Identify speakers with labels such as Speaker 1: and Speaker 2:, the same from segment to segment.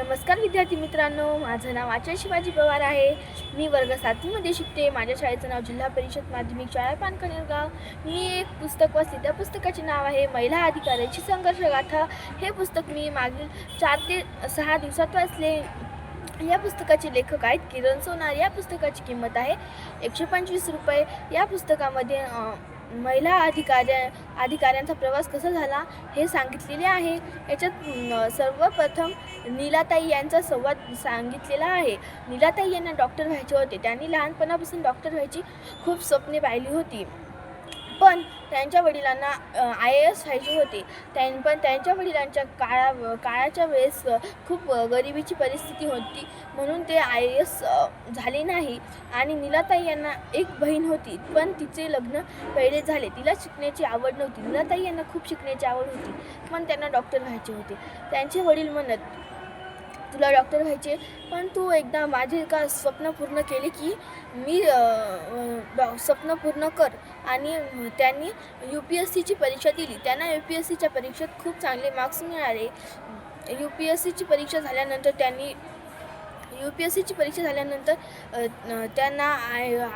Speaker 1: नमस्कार विद्यार्थी मित्रांनो, माझं नाव आचार्य शिवाजी पवार आहे। मी वर्ग 7मध्ये शिकते। माझ्या शाळेचं नाव जिल्हा परिषद माध्यमिक शाळा पानकनेरगाव। मी एक पुस्तक वाचले, त्या पुस्तकाचे नाव आहे महिला अधिकारांची संघर्ष गाथा। हे पुस्तक मी मागील 4 ते 6 दिवसात वाचले। या पुस्तकाचे लेखक आहेत किरण सोनार। या पुस्तकाची किंमत आहे 125 रुपये। या पुस्तकामध्ये महिला अधिकाऱ्यांचा प्रवास कसा झाला हे सांगितलेले आहे। याच्यात सर्वप्रथम नीलाताई यांचा संवाद सांगितलेला आहे। नीलाताई यांना डॉक्टर व्हायचे होते। त्यांनी लहानपणापासून डॉक्टर व्हायची खूप स्वप्ने पाहिली होती, पण त्यांच्या वडिलांना IAS व्हायचे होते। पण त्यांच्या वडिलांच्या काळाच्या वेळेस खूप गरिबीची परिस्थिती होती, म्हणून ते IAS झाले नाही। आणि नीलाताई यांना एक बहीण होती, पण तिचे लग्न पहिले झाले। तिला शिकण्याची आवड नव्हती। नीलाताई यांना खूप शिकण्याची आवड होती, पण त्यांना डॉक्टर व्हायचे होते। त्यांचे वडील म्हणत, तुला डॉक्टर व्हायचे, पण तू एकदा माझे का स्वप्न पूर्ण केले की मी स्वप्न पूर्ण कर। आणि त्यांनी UPSCची परीक्षा दिली। त्यांना UPSCच्या परीक्षेत खूप चांगले मार्क्स मिळाले। UPSCची परीक्षा झाल्यानंतर त्यांना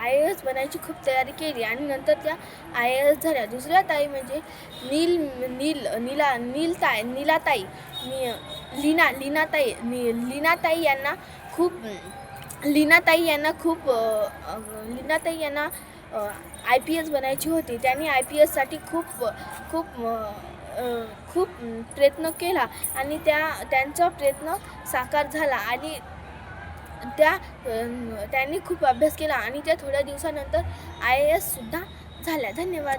Speaker 1: IAS बनायची खूप तयारी केली आणि नंतर त्या IAS झाल्या। दुसऱ्या ताई म्हणजे लीनाताई यांना IPS बनायची होती। त्यांनी IPS साठी खूप प्रयत्न केला आणि त्यांचा प्रयत्न साकार झाला आणि त्यांनी खूप अभ्यास केला आणि त्या थोड्या दिवसानंतर IAS सुद्धा झाल्या। धन्यवाद।